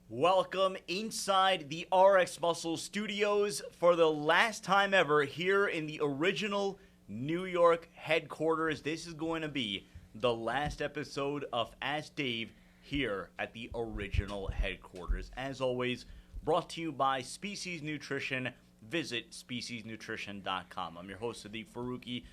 Welcome inside the RxMuscle studios for the last time ever here in the original New York headquarters. This is going to be the last episode of Ask Dave here at the original headquarters. As always, brought to you by Species Nutrition. Visit speciesnutrition.com. I'm your host, Sadiq Faruqi.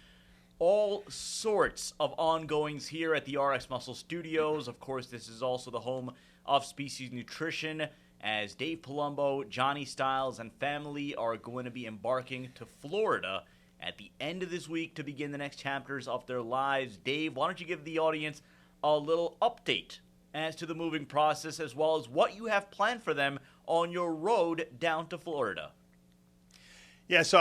All sorts of ongoings here at the RxMuscle studios. Of course, this is also the home of Species Nutrition, as Dave Palumbo, Johnny Styles, and family are going to be embarking to Florida at the end of this week to begin the next chapters of their lives. Dave, why don't you give the audience a little update as to the moving process, as well as what you have planned for them on your road down to Florida? Yeah, so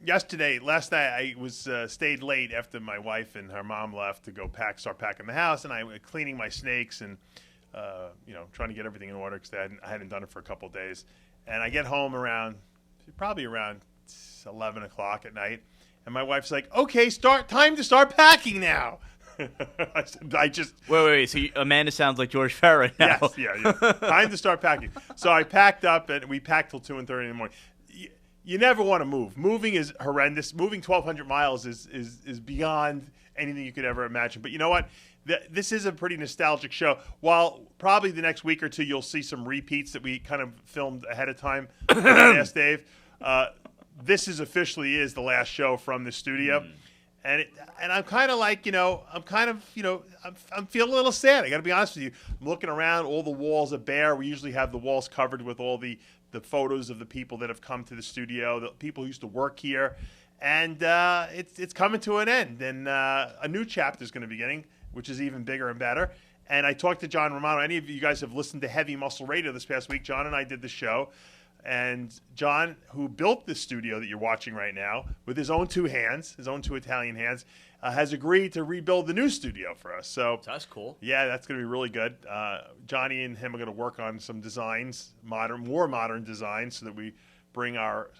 last night I was stayed late after my wife and her mom left to go start packing the house, and I was cleaning my snakes and trying to get everything in order because I hadn't done it for a couple of days. And I get home probably around 11 o'clock at night, and my wife's like, "Okay, time to start packing now." I just wait. So Amanda sounds like George Farah now. Yes, yeah. Time to start packing. So I packed up, and we packed till 2:30 in the morning. You never want to move. Moving is horrendous. Moving 1,200 miles is beyond anything you could ever imagine. But you know what? This is a pretty nostalgic show. While probably the next week or two you'll see some repeats that we kind of filmed ahead of time. Ask Dave. This officially is the last show from the studio. And I'm kind of like, I'm feeling a little sad. I got to be honest with you. I'm looking around. All the walls are bare. We usually have the walls covered with all the photos of the people that have come to the studio, the people who used to work here. And it's coming to an end. And a new chapter is going to be beginning, which is even bigger and better. And I talked to John Romano. Any of you guys have listened to Heavy Muscle Radio this past week? John and I did the show. And John, who built the studio that you're watching right now with his own two Italian hands, has agreed to rebuild the new studio for us. So that's cool. Yeah, that's going to be really good. Johnny and him are going to work on some designs, more modern designs, so that we bring our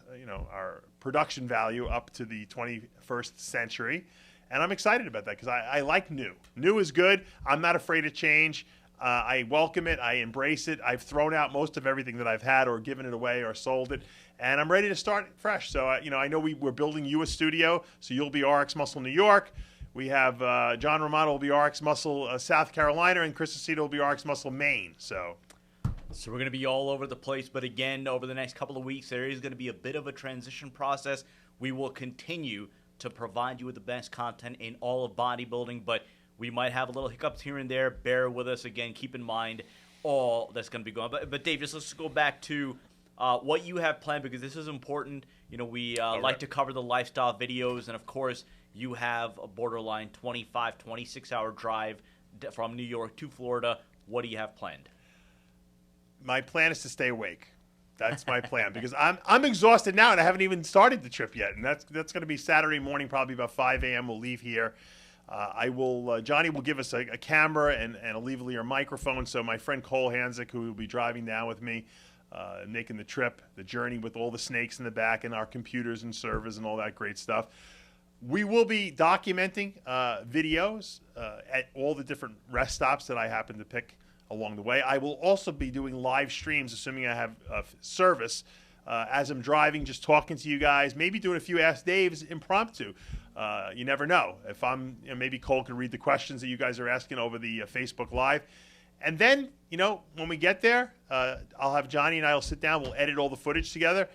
production value up to the 21st century. And I'm excited about that because I like new. New is good. I'm not afraid of change. I welcome it. I embrace it. I've thrown out most of everything that I've had or given it away or sold it. And I'm ready to start fresh. So, I know we're building you a studio. So you'll be RxMuscle New York. We have John Romano will be RxMuscle South Carolina. And Chris Aceto will be RxMuscle Maine. So we're going to be all over the place. But again, over the next couple of weeks, there is going to be a bit of a transition process. We will continue to provide you with the best content in all of bodybuilding. But we might have a little hiccups here and there. Bear with us. Again, keep in mind all that's going to be going on. But Dave, let's go back to what you have planned, because this is important. We like to cover the lifestyle videos. And, of course, you have a borderline 25, 26-hour drive from New York to Florida. What do you have planned? My plan is to stay awake. That's my plan, because I'm exhausted now, and I haven't even started the trip yet. And that's going to be Saturday morning, probably about 5 a.m. We'll leave here. Johnny will give us a camera and a lavalier microphone. So my friend Cole Hanzik, who will be driving down with me, making the journey with all the snakes in the back and our computers and servers and all that great stuff. We will be documenting videos at all the different rest stops that I happen to pick along the way. I will also be doing live streams, assuming I have service, as I'm driving, just talking to you guys, maybe doing a few Ask Daves impromptu. You never know. If maybe Cole can read the questions that you guys are asking over the Facebook Live. And then, when we get there, I'll have Johnny and I will sit down. We'll edit all the footage together.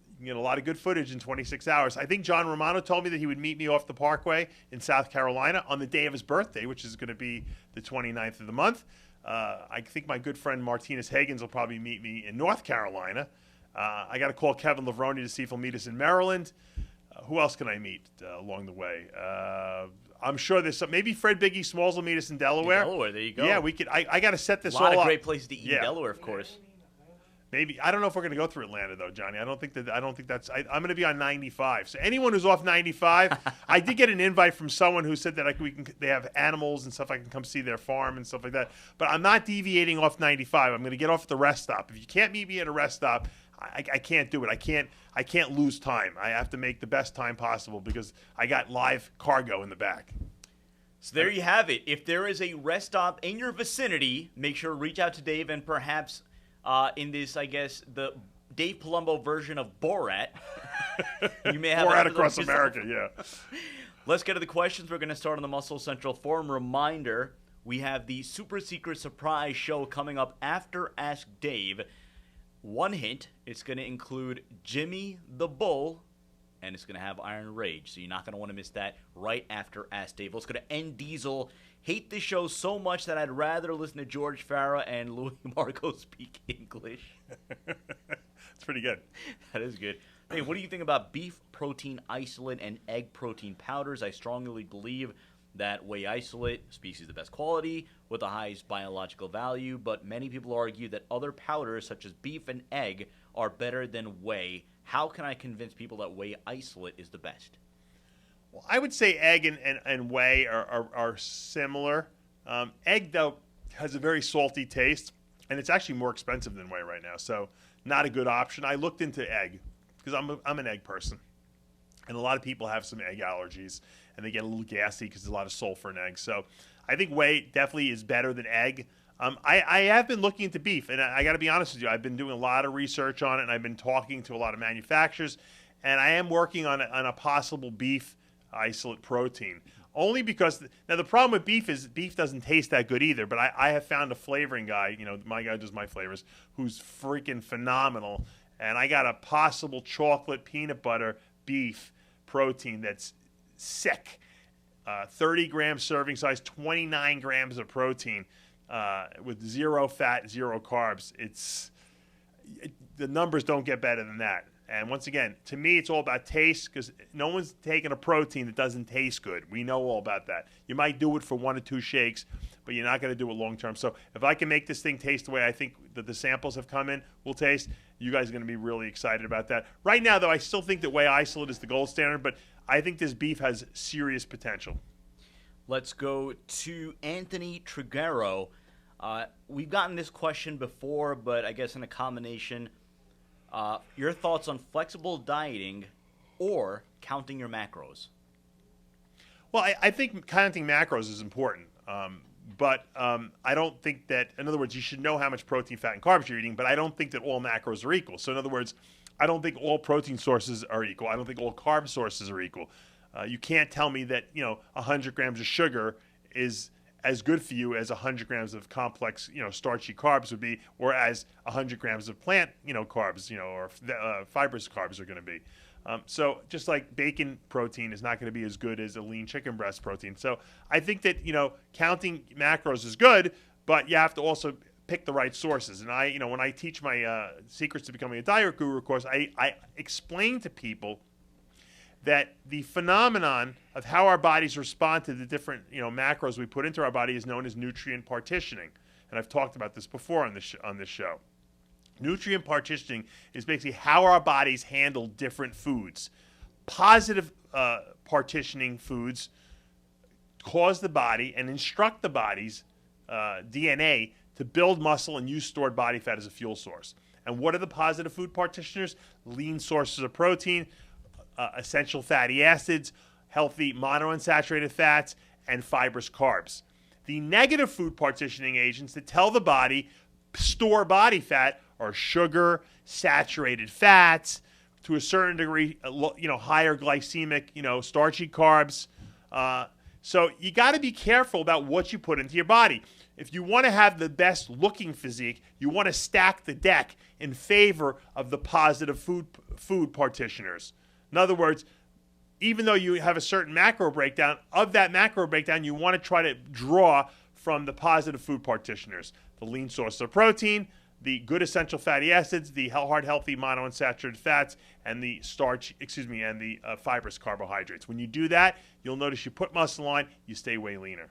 You can get a lot of good footage in 26 hours. I think John Romano told me that he would meet me off the Parkway in South Carolina on the day of his birthday, which is going to be the 29th of the month. I think my good friend Martinez Higgins will probably meet me in North Carolina. I got to call Kevin Lavroni to see if he'll meet us in Maryland. Who else can I meet along the way? I'm sure there's maybe Fred Biggie Smalls will meet us in Delaware. Delaware, there you go. Yeah, we could. I got to set this all up. A lot of great places to eat in Delaware, of course. Maybe I don't know if we're going to go through Atlanta though, Johnny. I don't think that's. I'm going to be on 95. So anyone who's off 95, I did get an invite from someone who said that they have animals and stuff. I can come see their farm and stuff like that. But I'm not deviating off 95. I'm going to get off at the rest stop. If you can't meet me at a rest stop, I can't do it. I can't lose time. I have to make the best time possible because I got live cargo in the back. So there you have it. If there is a rest stop in your vicinity, make sure to reach out to Dave and perhaps in this, I guess, the Dave Palumbo version of Borat. You may have Borat across America, yeah. Let's get to the questions. We're going to start on the Muscle Central Forum. Reminder, we have the super secret surprise show coming up after Ask Dave. One hint, it's going to include Jimmy the Bull, and it's going to have Iron Rage, so you're not going to want to miss that right after Ask Dave. Let's go to N Diesel. Hate this show so much that I'd rather listen to George Farah and Louis Marco speak English. It's pretty good. That is good. Hey, what do you think about beef protein isolate and egg protein powders? I strongly believe that whey isolate, species the best quality, with the highest biological value, but many people argue that other powders, such as beef and egg, are better than whey. How can I convince people that whey isolate is the best? Well, I would say egg and whey are similar. Egg, though, has a very salty taste, and it's actually more expensive than whey right now, so not a good option. I looked into egg because I'm an egg person, and a lot of people have some egg allergies, and they get a little gassy because there's a lot of sulfur in eggs. So I think whey definitely is better than egg. I have been looking into beef, and I got to be honest with you, I've been doing a lot of research on it, and I've been talking to a lot of manufacturers, and I am working on a possible beef isolate protein. Only because, now the problem with beef is beef doesn't taste that good either, but I have found a flavoring guy, my guy does my flavors, who's freaking phenomenal, and I got a possible chocolate peanut butter beef protein that's sick. 30-gram serving size, 29 grams of protein with 0 fat, 0 carbs. The numbers don't get better than that. And once again, to me, it's all about taste because no one's taking a protein that doesn't taste good. We know all about that. You might do it for 1 or 2 shakes, but you're not going to do it long term. So if I can make this thing taste the way I think that the samples have come in will taste, you guys are going to be really excited about that. Right now, though, I still think that whey isolate is the gold standard, but I think this beef has serious potential. Let's go to Anthony Triguero. We've gotten this question before, but I guess in a combination. Your thoughts on flexible dieting or counting your macros? Well, I think counting macros is important, but I don't think that, in other words, you should know how much protein, fat, and carbs you're eating, but I don't think that all macros are equal. So in other words, I don't think all protein sources are equal. I don't think all carb sources are equal. You can't tell me that 100 grams of sugar is as good for you as 100 grams of complex, starchy carbs would be, or as 100 grams of plant, carbs, or fibrous carbs are going to be. So just like bacon protein is not going to be as good as a lean chicken breast protein. So I think that, counting macros is good, but you have to also pick the right sources. And when I teach my Secrets to Becoming a Diet Guru course, I explain to people that the phenomenon of how our bodies respond to the different macros we put into our body is known as nutrient partitioning, and I've talked about this before on this show. Nutrient partitioning is basically how our bodies handle different foods. Positive partitioning foods cause the body and instruct the body's DNA to build muscle and use stored body fat as a fuel source. And what are the positive food partitioners? Lean sources of protein, essential fatty acids, healthy monounsaturated fats, and fibrous carbs. The negative food partitioning agents that tell the body store body fat are sugar, saturated fats, to a certain degree, higher glycemic, starchy carbs. So you got to be careful about what you put into your body. If you want to have the best looking physique, you want to stack the deck in favor of the positive food partitioners. In other words, even though you have a certain macro breakdown, of that macro breakdown, you want to try to draw from the positive food partitioners. The lean source of protein, the good essential fatty acids, the heart healthy monounsaturated fats, and the fibrous carbohydrates. When you do that, you'll notice you put muscle on, you stay way leaner.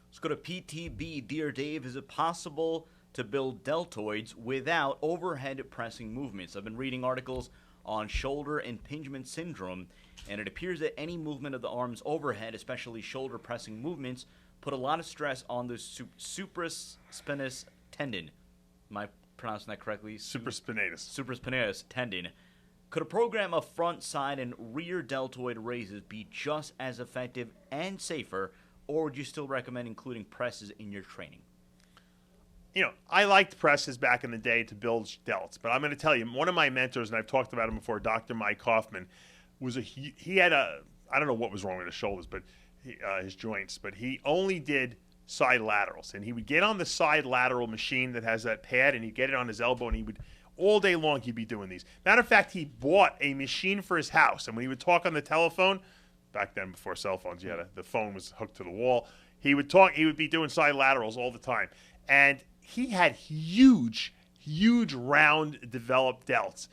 Let's go to PTB. Dear Dave, is it possible to build deltoids without overhead pressing movements? I've been reading articles on shoulder impingement syndrome, and it appears that any movement of the arms overhead, especially shoulder pressing movements, put a lot of stress on the supraspinatus tendon. Am I pronouncing that correctly? Supraspinatus tendon. Could a program of front, side, and rear deltoid raises be just as effective and safer, or would you still recommend including presses in your training? I liked presses back in the day to build delts, but I'm going to tell you, one of my mentors, and I've talked about him before, Dr. Mike Hoffman, he had I don't know what was wrong with his shoulders, but his joints, but he only did side laterals, and he would get on the side lateral machine that has that pad, and he'd get it on his elbow, and he would all day long he'd be doing these. Matter of fact, he bought a machine for his house, and when he would talk on the telephone, back then before cell phones, the phone was hooked to the wall. He would be doing side laterals all the time, and he had huge round developed delts,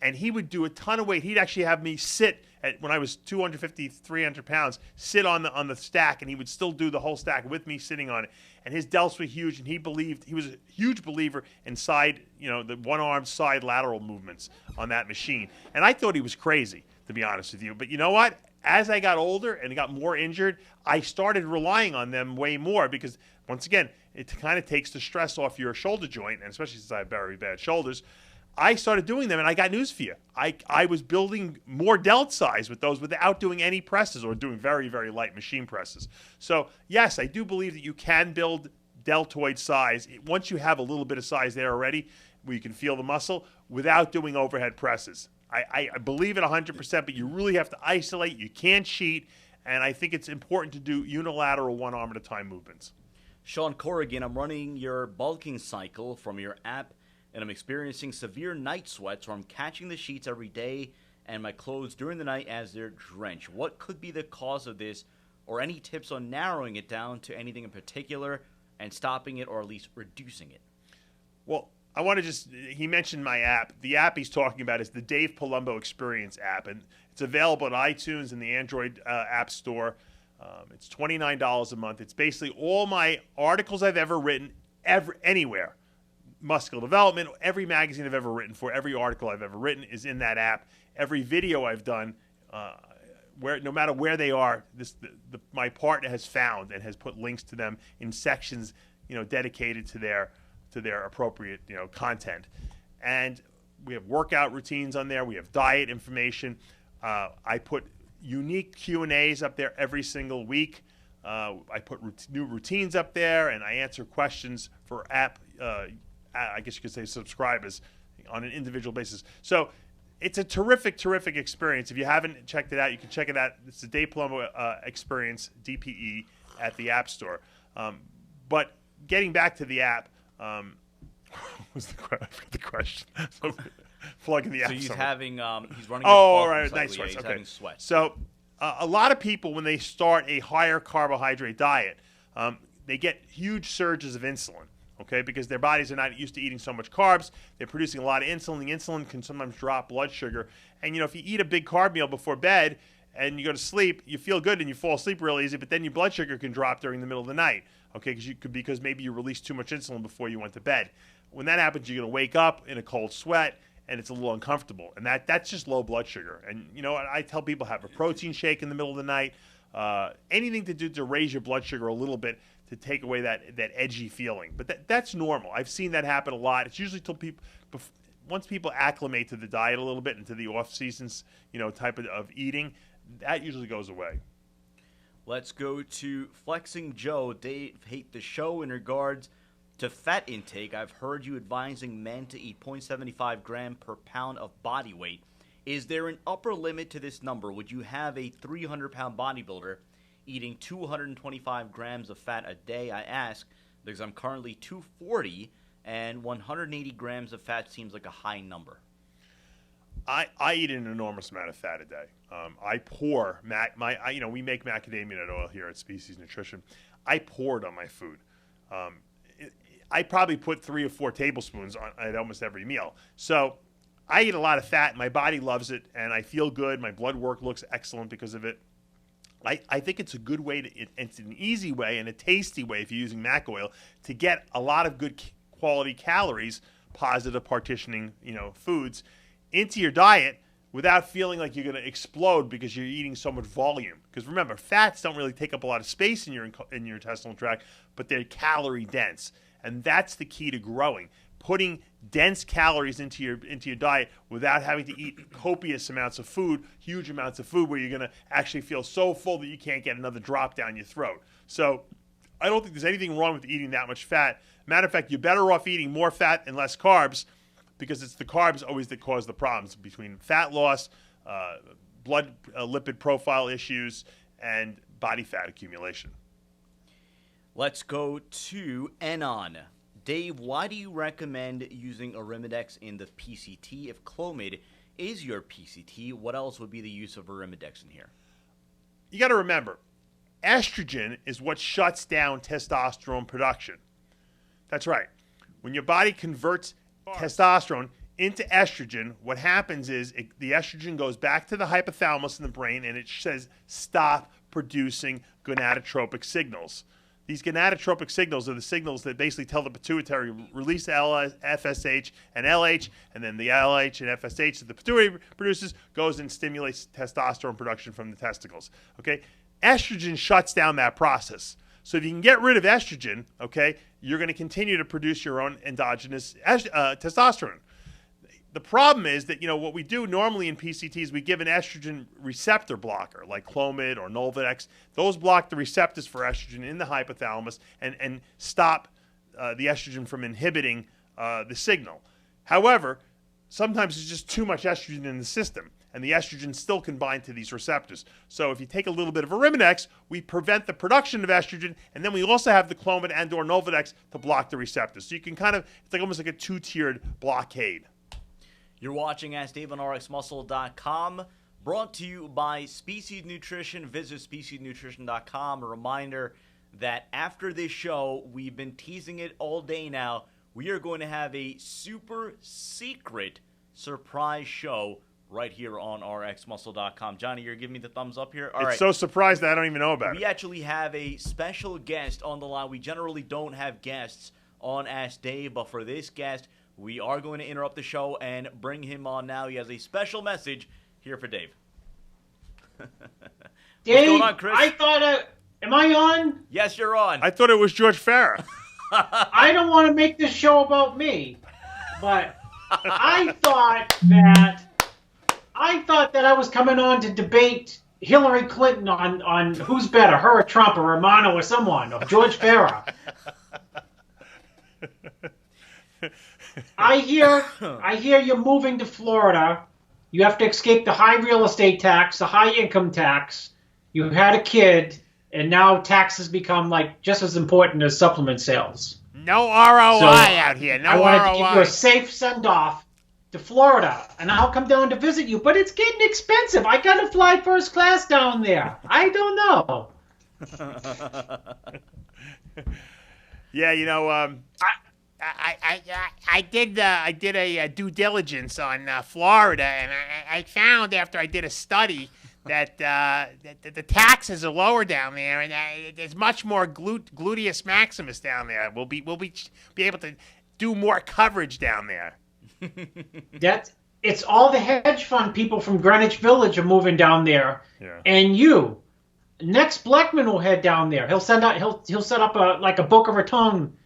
and he would do a ton of weight. He'd actually have me sit when I was 250, 300 pounds, sit on the stack, and he would still do the whole stack with me sitting on it. And his delts were huge, and he was a huge believer in the one-armed side lateral movements on that machine. And I thought he was crazy, to be honest with you. But you know what? As I got older and got more injured, I started relying on them way more because, once again, it kind of takes the stress off your shoulder joint, and especially since I have very bad shoulders. I started doing them, and I got news for you. I was building more delt size with those without doing any presses or doing very, very light machine presses. So, yes, I do believe that you can build deltoid size once you have a little bit of size there already where you can feel the muscle without doing overhead presses. I believe it 100%, but you really have to isolate. You can't cheat, and I think it's important to do unilateral one arm at a time movements. Sean Corrigan, I'm running your bulking cycle from your app, and I'm experiencing severe night sweats where I'm catching the sheets every day and my clothes during the night as they're drenched. What could be the cause of this, or any tips on narrowing it down to anything in particular and stopping it or at least reducing it? Well, I want to he mentioned my app. The app he's talking about is the Dave Palumbo Experience app, and it's available at iTunes and the Android App Store. It's $29 a month. It's basically all my articles I've ever written, anywhere. Muscular development, every magazine I've ever written for, every article I've ever written is in that app. Every video I've done, no matter where they are, my partner has found and has put links to them in sections, dedicated to their appropriate, content. And we have workout routines on there. We have diet information. I put unique Q&As up there every single week. I put new routines up there, and I answer questions for app. I guess you could say subscribers on an individual basis. So it's a terrific experience. If you haven't checked it out, you can check it out. It's the Dave Palumbo Experience, DPE, at the App Store. But getting back to the app, what was the question? Plugging the app. So he's somewhere. He's running. Oh, right, nice he's sweats. Okay. having sweats. So a lot of people, when they start a higher carbohydrate diet, they get huge surges of insulin. Okay, because their bodies are not used to eating so much carbs. They're producing a lot of insulin. The insulin can sometimes drop blood sugar. And, if you eat a big carb meal before bed and you go to sleep, you feel good and you fall asleep real easy, but then your blood sugar can drop during the middle of the night, okay, because maybe you released too much insulin before you went to bed. When that happens, you're going to wake up in a cold sweat, and it's a little uncomfortable. And that's just low blood sugar. And, I tell people have a protein shake in the middle of the night, anything to do to raise your blood sugar a little bit, to take away that edgy feeling. But that's normal. I've seen that happen a lot. It's usually once people acclimate to the diet a little bit and to the off seasons, type of eating, that usually goes away. Let's go to Flexing Joe. Dave, hate the show in regards to fat intake. I've heard you advising men to eat 0.75 gram per pound of body weight. Is there an upper limit to this number? Would you have a 300-pound bodybuilder eating 225 grams of fat a day? I ask because I'm currently 240, and 180 grams of fat seems like a high number. I eat an enormous amount of fat a day. I pour we make macadamia nut oil here at Species Nutrition. I pour it on my food. I probably put 3 or 4 tablespoons at almost every meal. So I eat a lot of fat, and my body loves it, and I feel good. My blood work looks excellent because of it. I think it's a good way it's an easy way and a tasty way, if you're using mac oil, to get a lot of good quality calories, positive partitioning, foods into your diet without feeling like you're going to explode because you're eating so much volume. Because remember, fats don't really take up a lot of space in your intestinal tract, but they're calorie dense, and that's the key to growing. Putting dense calories into your diet without having to eat copious amounts of food, huge amounts of food, where you're going to actually feel so full that you can't get another drop down your throat. So I don't think there's anything wrong with eating that much fat. Matter of fact, you're better off eating more fat and less carbs because it's the carbs always that cause the problems between fat loss, blood lipid profile issues, and body fat accumulation. Let's go to Enon. Dave, why do you recommend using Arimidex in the PCT if Clomid is your PCT? What else would be the use of Arimidex in here? You got to remember, estrogen is what shuts down testosterone production. That's right. When your body converts testosterone into estrogen, what happens is the estrogen goes back to the hypothalamus in the brain and it says stop producing gonadotropic signals. These gonadotropic signals are the signals that basically tell the pituitary release FSH and LH, and then the LH and FSH that the pituitary produces goes and stimulates testosterone production from the testicles. Okay, estrogen shuts down that process. So if you can get rid of estrogen, okay, you're going to continue to produce your own endogenous testosterone. The problem is that, what we do normally in PCT is we give an estrogen receptor blocker like Clomid or Nolvadex. Those block the receptors for estrogen in the hypothalamus and stop the estrogen from inhibiting the signal. However, sometimes there's just too much estrogen in the system, and the estrogen still can bind to these receptors. So if you take a little bit of Arimidex, we prevent the production of estrogen, and then we also have the Clomid and or Nolvadex to block the receptors. So you can it's like almost like a two-tiered blockade. You're watching Ask Dave on RxMuscle.com, brought to you by Species Nutrition. Visit speciesnutrition.com. A reminder that after this show, we've been teasing it all day now, we are going to have a super secret surprise show right here on RxMuscle.com. Johnny, you're giving me the thumbs up here? All right. So surprised that I don't even know about it. We actually have a special guest on the line. We generally don't have guests on Ask Dave, but for this guest, we are going to interrupt the show and bring him on now. He has a special message here for Dave. Dave, what's going on, Chris? I thought, am I on? Yes, you're on. I thought it was George Farah. I don't want to make this show about me, but I thought that I was coming on to debate Hillary Clinton on who's better, her or Trump or Romano or someone, or George Farah. I hear you're moving to Florida. You have to escape the high real estate tax, the high income tax. You had a kid, and now taxes become just as important as supplement sales. No ROI out here. No I wanted to give you ROI. a safe send-off to Florida, and I'll come down to visit you. But it's getting expensive. I got to fly first class down there. I don't know. Yeah, I did a due diligence on Florida, and I found after I did a study that the taxes are lower down there, and there's much more gluteus maximus down there. We'll be able to do more coverage down there. It's all the hedge fund people from Greenwich Village are moving down there, Yeah. and you. Next, Blackman will head down there. He'll set up a Boca Raton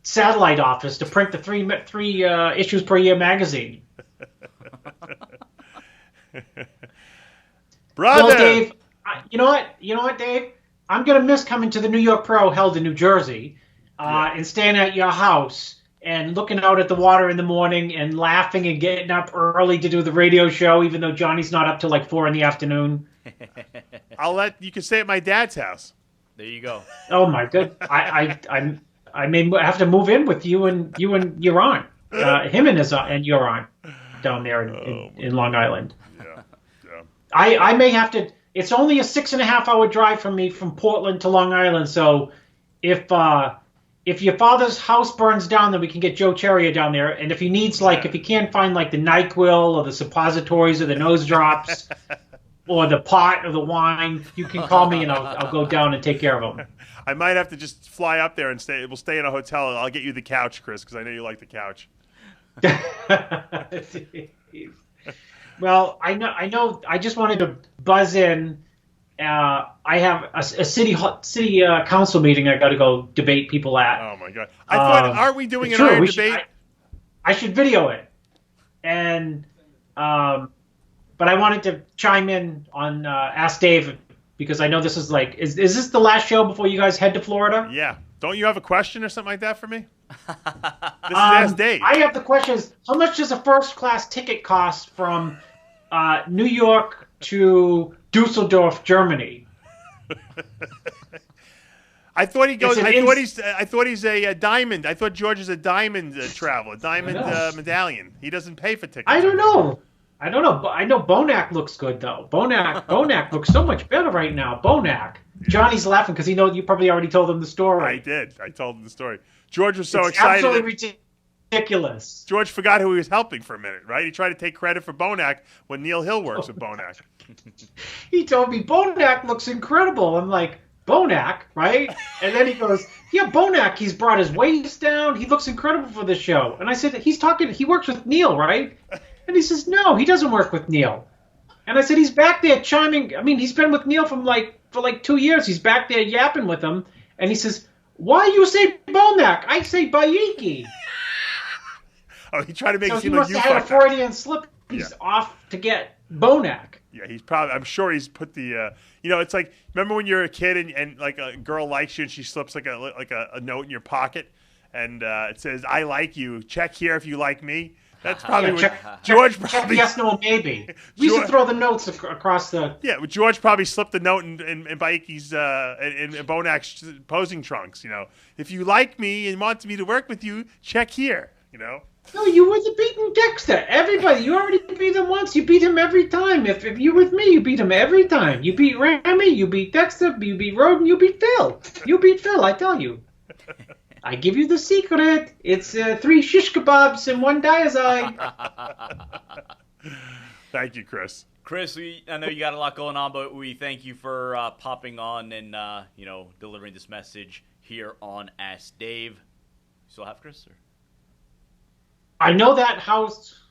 satellite office to print the three issues per year magazine. Brother. Well, Dave, you know what, Dave? I'm gonna miss coming to the New York Pro held in New Jersey, and staying at your house and looking out at the water in the morning and laughing and getting up early to do the radio show, even though Johnny's not up till 4 in the afternoon. You can stay at my dad's house. There you go. Oh my good, I may have to move in with you and your aunt, him and your aunt down there in Long Island. Yeah. I may have to. It's only a 6.5 hour drive from me from Portland to Long Island. So if your father's house burns down, then we can get Joe Cherrier down there. And if he needs if he can't find the NyQuil or the suppositories or the nose drops or the pot or the wine, you can call me and I'll go down and take care of him. I might have to just fly up there and stay. We'll stay in a hotel. I'll get you the couch, Chris, because I know you like the couch. Well, I know. I just wanted to buzz in. I have a city council meeting I got to go debate people at. Oh my God! I thought, aren't we doing an true, iron debate? I should video it, and but I wanted to chime in on Ask Dave because I know this is like, is this the last show before you guys head to Florida? Yeah. Don't you have a question or something like that for me? This is Ask Dave. I have the questions. How much does a first-class ticket cost from New York to Dusseldorf, Germany? I thought he goes. I thought he's a diamond. I thought George is a diamond traveler, diamond medallion. He doesn't pay for tickets. I don't know. But I know Bonac looks good though. Bonac looks so much better right now. Bonac. Yeah. Johnny's laughing because you probably already told him the story. I did. I told him the story. George was so excited. Absolutely ridiculous. George forgot who he was helping for a minute, right? He tried to take credit for Bonac when Neil Hill works with Bonac. He told me Bonac looks incredible. I'm like, Bonac, right? And then he goes, yeah, Bonac, he's brought his waist down. He looks incredible for the show. And I said, he works with Neil, right? And he says, no, he doesn't work with Neil. And I said, he's back there chiming. I mean, he's been with Neil for like 2 years. He's back there yapping with him. And he says, why you say Bonac? I say Bayiki. Oh, he tried to make it seem like you. So he must have had a Freudian slip. He's off to get Bonac. Yeah, I'm sure he's put the, it's like, remember when you're a kid and like a girl likes you and she slips like a note in your pocket and it says, I like you. Check here if you like me. That's probably what George probably... Yes, no, maybe. We used to throw the notes across the... Yeah, George probably slipped the note in Baiki's, in Bonac's posing trunks, If you like me and want me to work with you, check here, No, you were the beaten Dexter. Everybody, you already beat him once. You beat him every time. If you're with me, you beat him every time. You beat Ramy, you beat Dexter, you beat Roden, you beat Phil. You beat Phil, I tell you. I give you the secret. It's 3 shish kebabs and 1 diazide. Thank you, Chris. Chris, I know you got a lot going on, but we thank you for popping on and delivering this message here on Ask Dave. You still have Chris? Or? I know that house.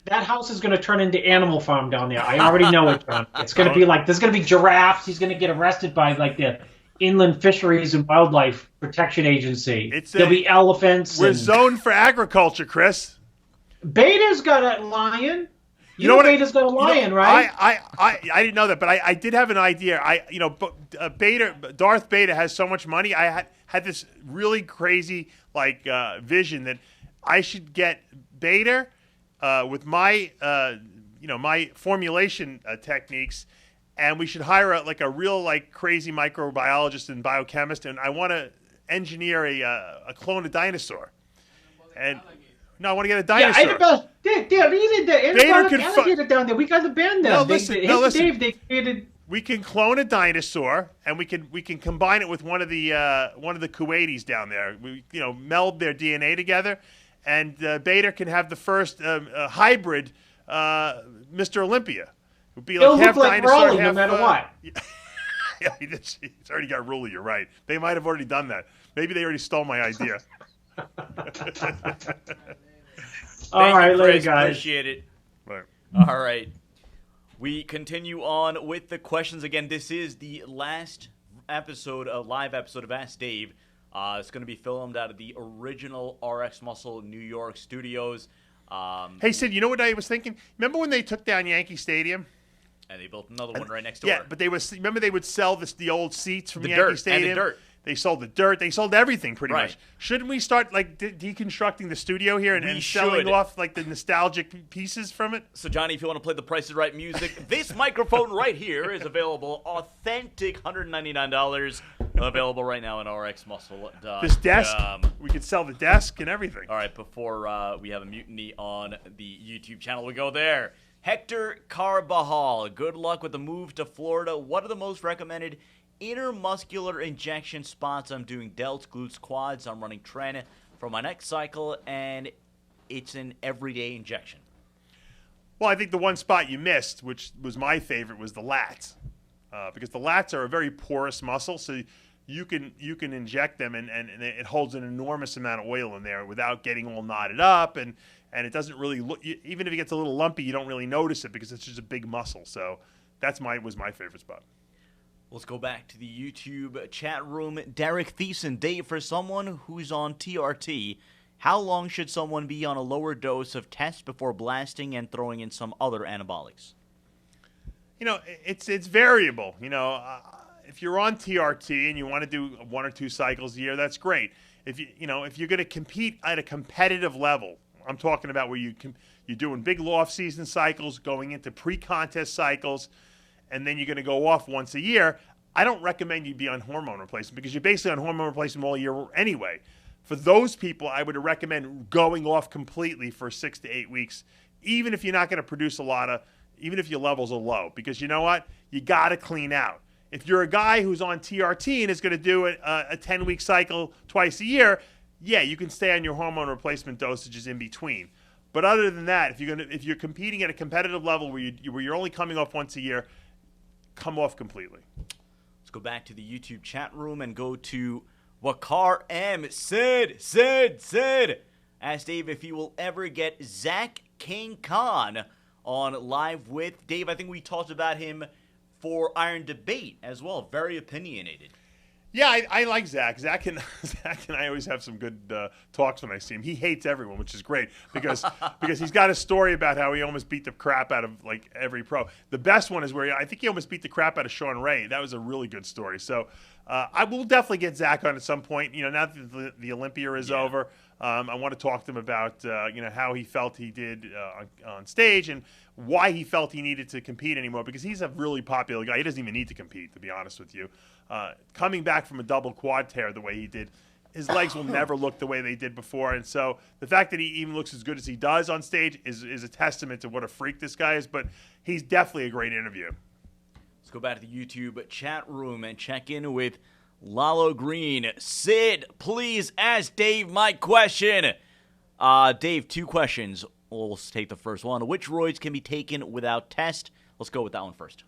That house is going to turn into Animal Farm down there. I already know it, John. It's going to be like there's going to be giraffes. He's going to get arrested by like the Inland Fisheries and Wildlife Protection Agency. There'll be elephants. We're zoned for agriculture, Chris. Beta's got a lion. You know Beta's got a lion, right? I didn't know that, but I did have an idea. Darth Beta has so much money. I had this really crazy vision that I should get Beta with my my formulation techniques. And we should hire a real crazy microbiologist and biochemist, and I want to engineer a clone of dinosaur. And no, I want to get a dinosaur. Yeah, we did alligator down there. We got the band there. Listen. Dave, they created. We can clone a dinosaur, and we can combine it with one of the Kuwaitis down there. We meld their DNA together, and Beta can have the first hybrid Mr. Olympia. It'll be like half look like dinosaur, Rolly, half, no matter what. Yeah, he's already got Rolly. You're right. They might have already done that. Maybe they already stole my idea. All right, later, guys. Appreciate it. Right. All right. We continue on with the questions. Again, this is the last episode, a live episode of Ask Dave. It's going to be filmed out of the original RxMuscle New York studios. Hey, Sid, you know what I was thinking? Remember when they took down Yankee Stadium? And they built another one right next door. Yeah, but they would sell the old seats from Yankee Stadium. And the dirt. They sold the dirt. They sold everything pretty right. much. Shouldn't we start deconstructing the studio here and selling off the nostalgic pieces from it? So, Johnny, if you want to play the Price is Right music, this microphone right here is available. Authentic $199. Available right now in RxMuscle. This desk, we could sell the desk and everything. All right, before we have a mutiny on the YouTube channel, we go there. Hector Carbajal, good luck with the move to Florida. What are the most recommended intermuscular injection spots? I'm doing delts, glutes, quads. I'm running tren for my next cycle, and it's an everyday injection. Well, I think the one spot you missed, which was my favorite, was the lats. Because the lats are a very porous muscle, so you can inject them, and it holds an enormous amount of oil in there without getting all knotted up, and it doesn't really look. Even if it gets a little lumpy, you don't really notice it because it's just a big muscle. So was my favorite spot. Let's go back to the YouTube chat room. Derek Thiessen, Dave, for someone who's on TRT, how long should someone be on a lower dose of test before blasting and throwing in some other anabolics? It's variable. If you're on TRT and you want to do 1 or 2 cycles a year, that's great. If you're going to compete at a competitive level, I'm talking about where you're doing big off-season cycles, going into pre-contest cycles, and then you're going to go off once a year. I don't recommend you be on hormone replacement because you're basically on hormone replacement all year anyway. For those people, I would recommend going off completely for 6 to 8 weeks, even if you're not going to produce even if your levels are low, because you know what? You got to clean out. If you're a guy who's on TRT and is going to do a 10-week cycle twice a year, yeah, you can stay on your hormone replacement dosages in between. But other than that, if you're competing at a competitive level where you're only coming off once a year, come off completely. Let's go back to the YouTube chat room and go to Wakar M. Sid. Ask Dave if he will ever get Zack King Khan on Live with Dave. I think we talked about him for Iron Debate as well. Very opinionated. Yeah, I like Zach. Zach and I always have some good talks when I see him. He hates everyone, which is great because he's got a story about how he almost beat the crap out of like every pro. The best one is where I think he almost beat the crap out of Sean Ray. That was a really good story. So I will definitely get Zach on at some point. Now that the Olympia is over, I want to talk to him about how he felt he did on stage and why he felt he needed to compete anymore, because he's a really popular guy. He doesn't even need to compete, to be honest with you. Coming back from a double quad tear the way he did, his legs will never look the way they did before. And so the fact that he even looks as good as he does on stage is a testament to what a freak this guy is. But he's definitely a great interview. Let's go back to the YouTube chat room and check in with Lalo Green. Sid, please ask Dave my question. Dave, 2 questions. We'll take the first one. Which roids can be taken without test? Let's go with that one first.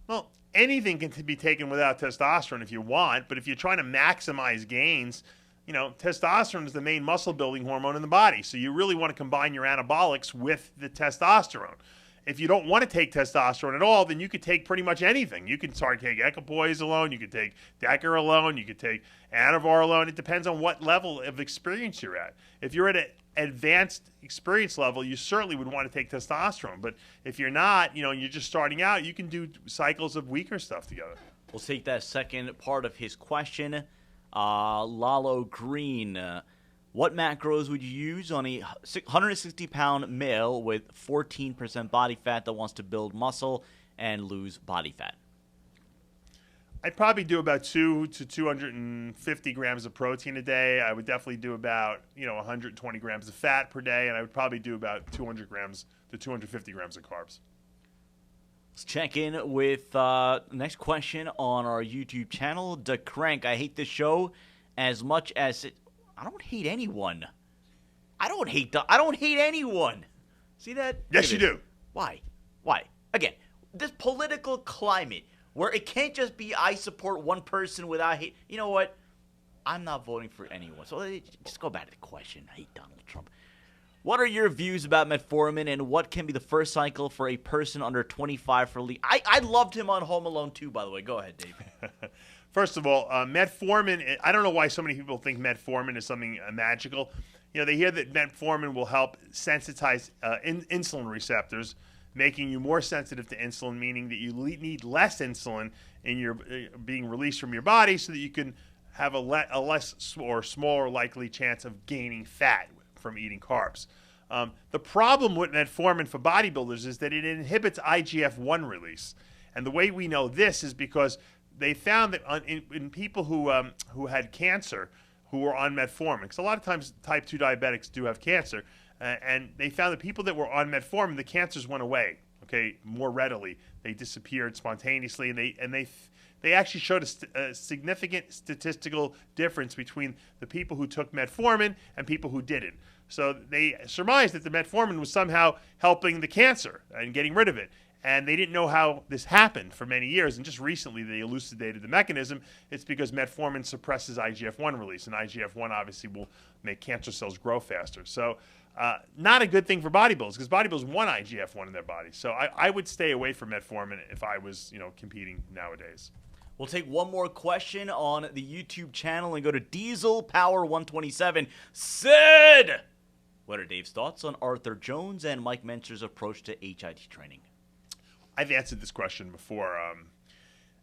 Well, anything can be taken without testosterone if you want, but if you're trying to maximize gains, testosterone is the main muscle building hormone in the body. So you really want to combine your anabolics with the testosterone. If you don't want to take testosterone at all, then you could take pretty much anything. You can start taking equipoise alone. You could take Decker alone. You could take Anavar alone. It depends on what level of experience you're at. If you're at an advanced experience level, you certainly would want to take testosterone. But if you're not, you're just starting out, you can do cycles of weaker stuff together. We'll take that second part of his question. Lalo Green, what macros would you use on a 160-pound male with 14% body fat that wants to build muscle and lose body fat? I'd probably do about 2 to 250 grams of protein a day. I would definitely do about 120 grams of fat per day, and I would probably do about 200 grams to 250 grams of carbs. Let's check in with next question on our YouTube channel. Da Crank, I hate this show as much as I don't hate anyone. I don't hate anyone. See that? Yes, you do. Why? Again, this political climate where it can't just be I support one person without hate. You know what? I'm not voting for anyone. So just go back to the question. I hate Donald Trump. What are your views about Metformin, and what can be the first cycle for a person under 25 for league? I loved him on Home Alone 2, by the way. Go ahead, Dave. First of all, Metformin, I don't know why so many people think Metformin is something magical. They hear that Metformin will help sensitize insulin receptors, making you more sensitive to insulin, meaning that you need less insulin in your being released from your body so that you can have a less or smaller likely chance of gaining fat from eating carbs. The problem with metformin for bodybuilders is that it inhibits IGF-1 release. And the way we know this is because they found that in people who had cancer who were on metformin, because a lot of times type 2 diabetics do have cancer, and they found that people that were on metformin, the cancers went away, more readily. They disappeared spontaneously, and they actually showed a significant statistical difference between the people who took metformin and people who didn't. So they surmised that the metformin was somehow helping the cancer and getting rid of it. And they didn't know how this happened for many years. And just recently they elucidated the mechanism. It's because metformin suppresses IGF-1 release. And IGF-1 obviously will make cancer cells grow faster. So not a good thing for bodybuilders, because bodybuilders want IGF-1 in their body. So I would stay away from metformin if I was competing nowadays. We'll take one more question on the YouTube channel and go to Diesel Power 127. Sid! What are Dave's thoughts on Arthur Jones and Mike Mentzer's approach to HIIT training? I've answered this question before.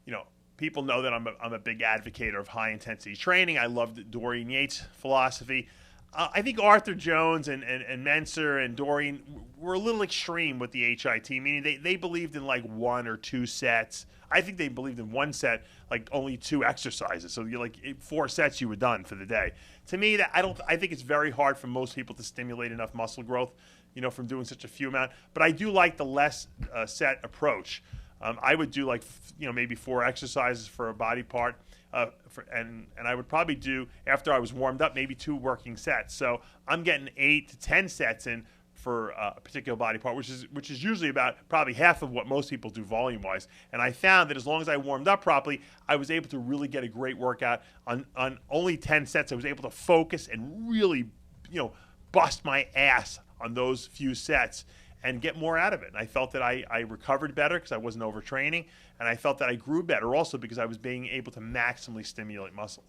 You know, people know that I'm a big advocate of high intensity training. I love Dorian Yates' philosophy. I think Arthur Jones and Menser and Dorian were a little extreme with the HIIT, meaning they believed in like 1 or 2 sets. I think they believed in 1 set, like only 2 exercises. So you're like 4 sets, you were done for the day. To me, that I think it's very hard for most people to stimulate enough muscle growth, you know, from doing such a few amount. But I do like the less set approach. I would do like, you know, maybe 4 exercises for a body part. And I would probably do, after I was warmed up, maybe 2 working sets. So I'm getting 8 to 10 sets in for a particular body part, which is usually about probably half of what most people do volume-wise. And I found that as long as I warmed up properly, I was able to really get a great workout on only 10 sets. I was able to focus and really, you know, bust my ass on those few sets and get more out of it. And I felt that I recovered better because I wasn't overtraining, and I felt that I grew better also because I was being able to maximally stimulate muscle.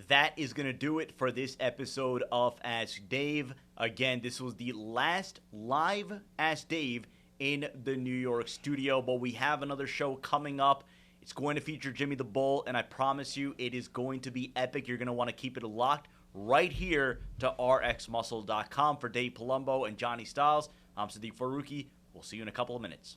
That is going to do it for this episode of Ask Dave. Again, this was the last live Ask Dave in the New York studio, but we have another show coming up. It's going to feature Jimmy the Bull, and I promise you it is going to be epic. You're going to want to keep it locked right here to RxMuscle.com. For Dave Palumbo and Johnny Styles, I'm Sadiq Faruqi. We'll see you in a couple of minutes.